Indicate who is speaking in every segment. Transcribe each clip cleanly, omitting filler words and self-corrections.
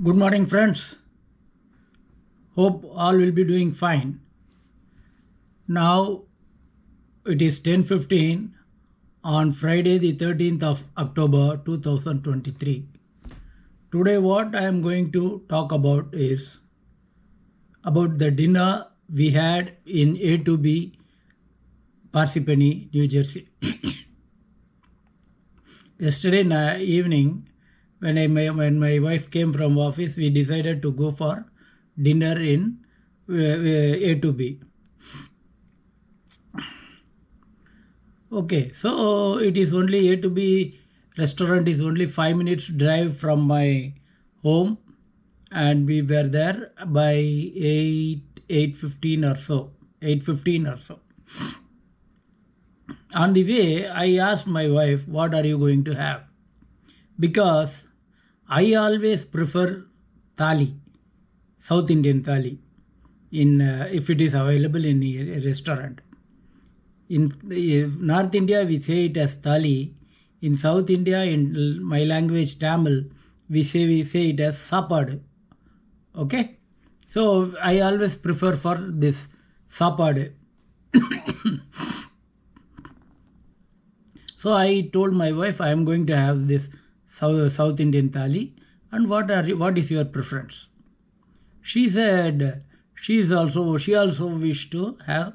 Speaker 1: Good morning, friends. Hope all will be doing fine. Now it is 10:15 on Friday, the 13th of October 2023. Today, what I am going to talk about is about the dinner we had in A2b, Parsippany, New Jersey. Yesterday evening, when my wife came from office, we decided to go for dinner in A2b. Okay, so it is only A2b restaurant is only 5 minutes drive from my home, and we were there by 8:15 or so. 8:15 or so. On the way, I asked my wife, "What are you going to have?" Because I always prefer thali, South Indian thali, in if it is available in a restaurant. In North India, we say it as thali. In South India, in my language Tamil, we say it as sapad. Okay, so I always prefer for this sapad. So I told my wife I am going to have this South Indian thali, and what is your preference? She said she also wished to have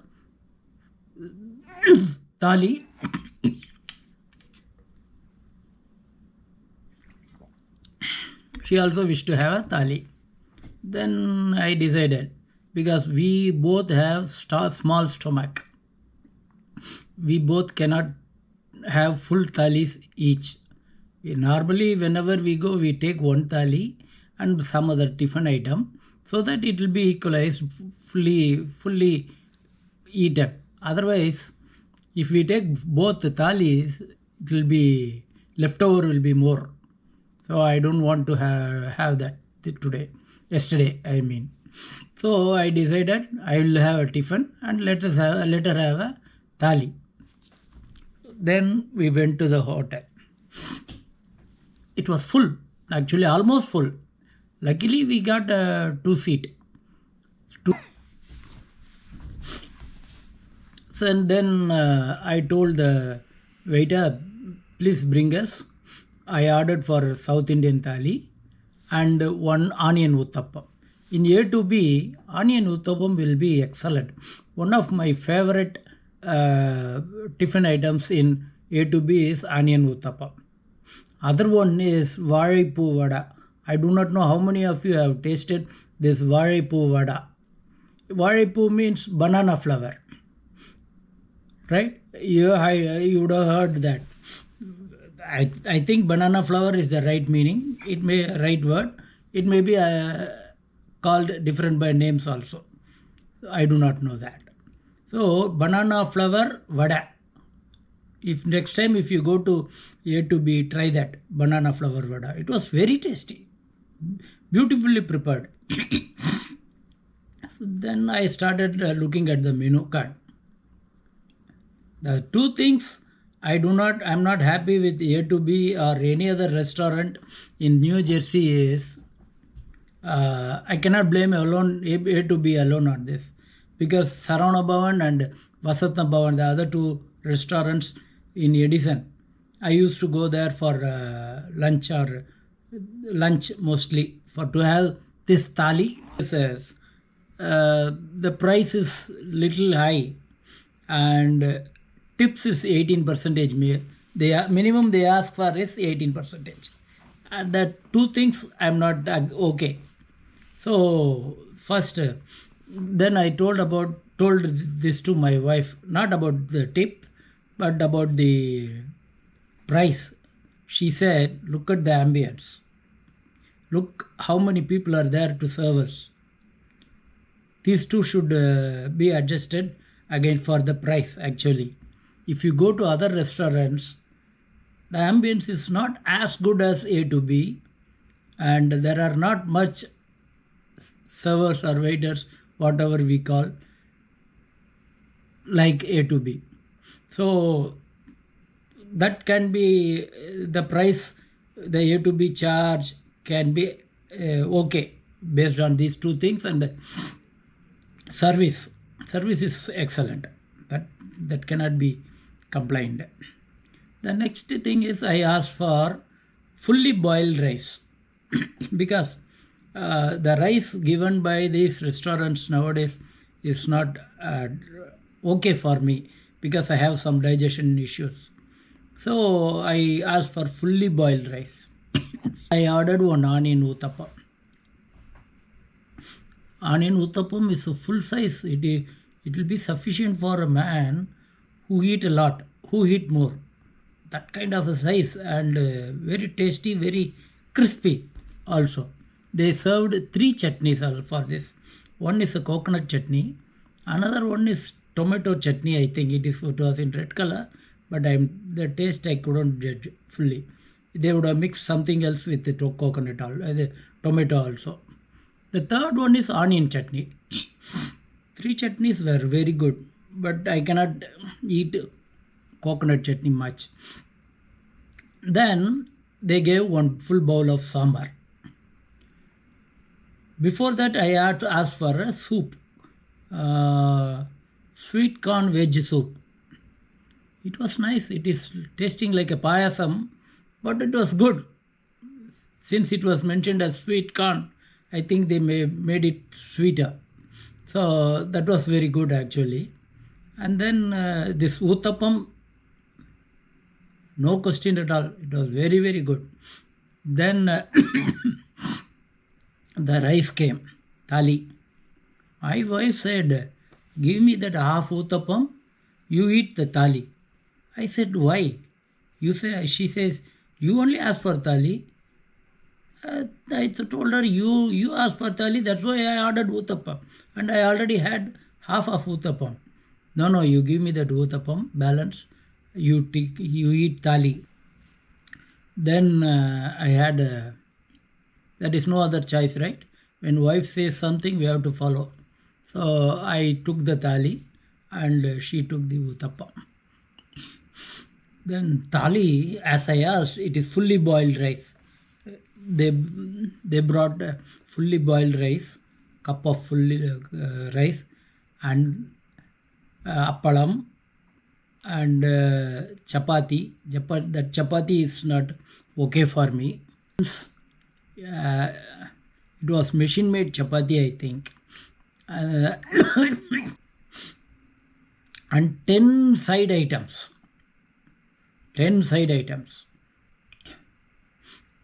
Speaker 1: thali. She also wished to have a thali. Then I decided, because we both have small stomach, we both cannot have full thalis each. Normally, whenever we go, we take one thali and some other tiffin item, so that it will be equalized, fully eaten. Otherwise, if we take both the thalis, it will be leftover will be more. So I don't want to have that today. Yesterday, I mean. So I decided I will have a tiffin and let her have a thali. Then we went to the hotel. It was full, actually almost full. Luckily, we got a two-seat. So, and then I told the waiter, please bring us. I ordered for South Indian thali and one onion uttapam. In A2b, onion uttapam will be excellent. One of my favorite tiffin items in A2b is onion uttapam. Other one is Varaipu vada. I do not know how many of you have tasted this Varaipu vada. Varaipu means banana flower, right? You would have heard that. I think banana flower is the right meaning. It may right word. It may be called different by names also. I do not know that. So banana flower vada. If next time if you go to A2b, try that banana flower vada. It was very tasty, beautifully prepared. So then I started looking at the menu card. The two things I'm not happy with A2b or any other restaurant in New Jersey is I cannot blame A2b alone on this, because Saravana Bhavan and Vasantha Bhavan, the other two restaurants in Edison, I used to go there for lunch mostly for to have this thali. Says the price is little high, and tips is 18%. Minimum they ask for is 18%. And the two things I'm not okay. So first, then I told this to my wife, not about the tip, but about the price. She said, "Look at the ambience. Look how many people are there to serve us. These two should be adjusted again for the price." Actually, if you go to other restaurants, the ambience is not as good as A2b, and there are not much servers or waiters, whatever we call, like A2b. So that can be the price the A2b charge can be okay based on these two things, and the service service is excellent. That cannot be complained. The next thing is I asked for fully boiled rice because the rice given by these restaurants nowadays is not okay for me because I have some digestion issues. So I asked for fully boiled rice. I ordered one onion uttappa. Onion uttapam is a full size. It will be sufficient for a man who eat a lot, who eat more. That kind of a size, and very tasty, very crispy also. They served three chutneys for this. One is a coconut chutney, another one is tomato chutney. I think it was in red color, but the taste I couldn't judge fully. They would have mixed something else with the coconut, the tomato also. The third one is onion chutney. Three chutneys were very good, but I cannot eat coconut chutney much. Then they gave one full bowl of sambar. Before that, I had to ask for a soup, sweet corn veg soup. It was nice. It is tasting like a payasam, but it was good. Since it was mentioned as sweet corn, I think they made it sweeter. So that was very good actually. And then this uttapam, no question at all. It was very, very good. Then the rice came, thali. My wife said, give me that half uttapam, you eat the thali. I said, why? She says, you only ask for thali. I told her, you asked for thali, that's why I ordered uttapam. And I already had half of uttapam. No, you give me that uttapam, balance. You eat thali. Then I had, there is no other choice, right? When wife says something, we have to follow. So I took the thali and she took the uttapam. Then thali, as I asked, it is fully boiled rice. They brought fully boiled rice, cup of fully rice, and appalam, and chapati. That chapati is not okay for me. It was machine made chapati, I think. And 10 side items. 10 side items.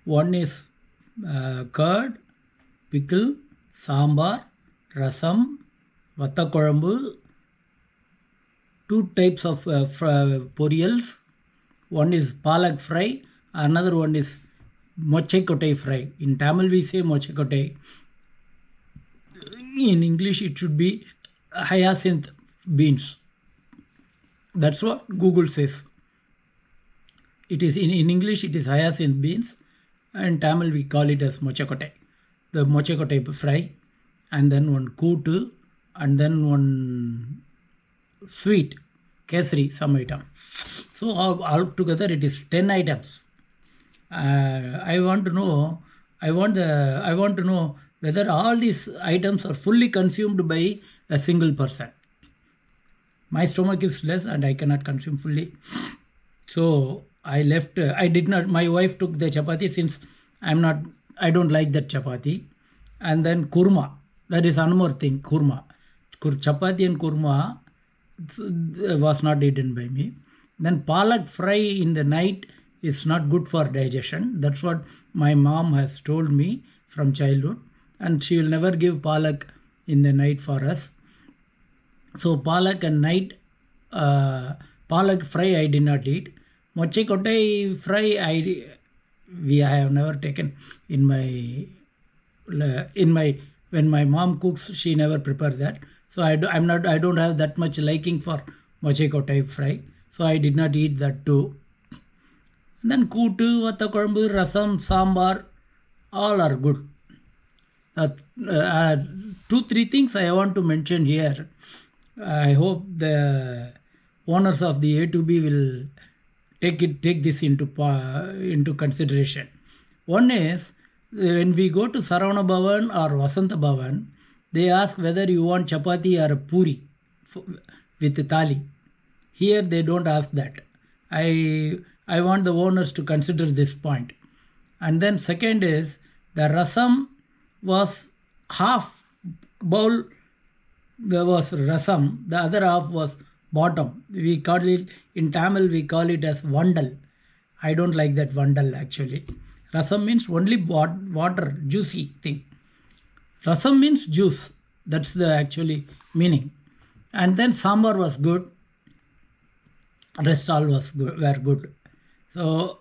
Speaker 1: One is curd, pickle, sambar, rasam, vattakuழம்பு, two types of poriyals. One is palak fry, another one is mochekottai fry. In Tamil we say mochekottai. In English it should be hyacinth beans. That's what Google says. It is in English it is hyacinth beans, and Tamil we call it as mochekottai. The mochekottai fry, and then one kootu, and then one sweet kesari, some item. So all together it is 10 items. I want to know whether all these items are fully consumed by a single person. My stomach is less and I cannot consume fully. So I left. I did not. My wife took the chapati since I don't like that chapati. And then kurma. That is one more thing. Kurma. Chapati and kurma was not eaten by me. Then palak fry in the night is not good for digestion. That's what my mom has told me from childhood. And she will never give palak in the night for us. So palak and night, palak fry I did not eat. Mochekottai fry I have never taken in my when my mom cooks, she never prepare that. So I don't have that much liking for mochekottai fry. So I did not eat that too. And then kootu, vattakuழம்பு, rasam, sambar, all are good. 2-3 things I want to mention here. I hope the owners of the A2b will take this into consideration. One is When we go to Saravana Bhavan or Vasanta Bhavan, they ask whether you want chapati or puri with thali. Here they don't ask that. I want the owners to consider this point. And then second is the rasam was half bowl. There was rasam. The other half was bottom. We call it in Tamil. We call it as vandal. I don't like that vandal actually. Rasam means only water, juicy thing. Rasam means juice. That's the actually meaning. And then sambar was good. Rest all was good, were good. So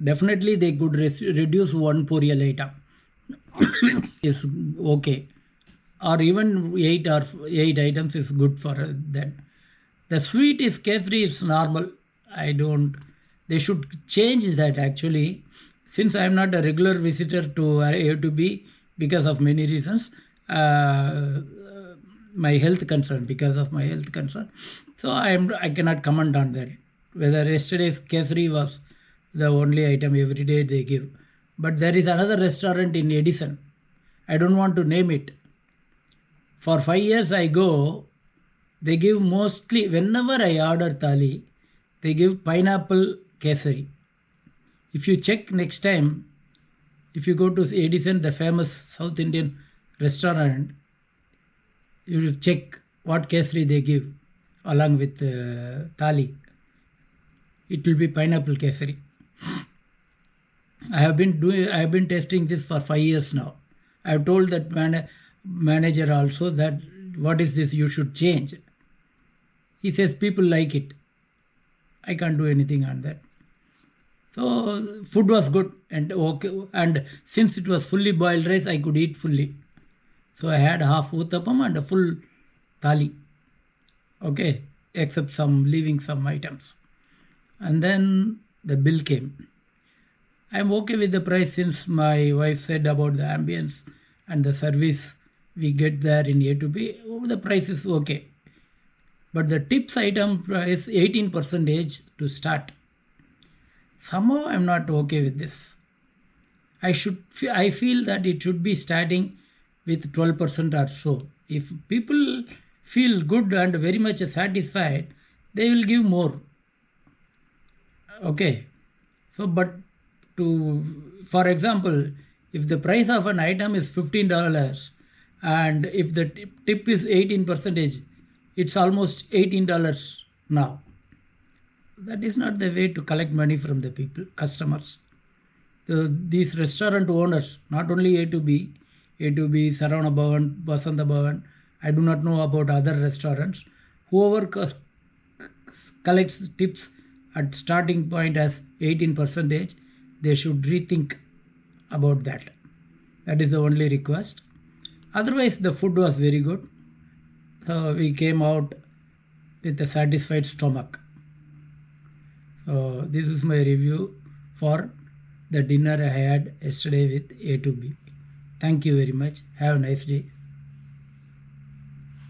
Speaker 1: definitely they could reduce one purial item. Is okay, or even eight items is good for then. The sweet is K3 is normal. I don't. They should change that actually. Since I am not a regular visitor to A2b because of many reasons, my health concern, because of my health concern. So I cannot comment on that. Whether yesterday's Kesari was the only item every day they give. But there is another restaurant in Edison. I don't want to name it. For 5 years I go, they give mostly, whenever I order thali, they give pineapple kesari. If you check next time, if you go to Edison, the famous South Indian restaurant, you will check what kesari they give along with thali. It will be pineapple kesari. I have been testing this for 5 years now. I have told that manager also that what is this, you should change. He says people like it. I can't do anything on that. So food was good and okay, and since it was fully boiled rice, I could eat fully. So I had half uttapam and a full thali. Okay, except leaving some items. And then the bill came. I'm okay with the price since my wife said about the ambience and the service we get there in A2b. Oh, the price is okay. But the tips item price 18% to start. Somehow I'm not okay with this. I feel that it should be starting with 12% or so. If people feel good and very much satisfied, they will give more. Okay. So, but for example, if the price of an item is $15 and if the tip is 18%, it's almost $18 now. That is not the way to collect money from the people, customers. These restaurant owners, not only A2b, Saravana Bhavan, Vasanta Bhavan, I do not know about other restaurants. Whoever collects tips at starting point as 18%, they should rethink about that. That is the only request. Otherwise, the food was very good. So we came out with a satisfied stomach. So this is my review for the dinner I had yesterday with A2b. Thank you very much. Have a nice day.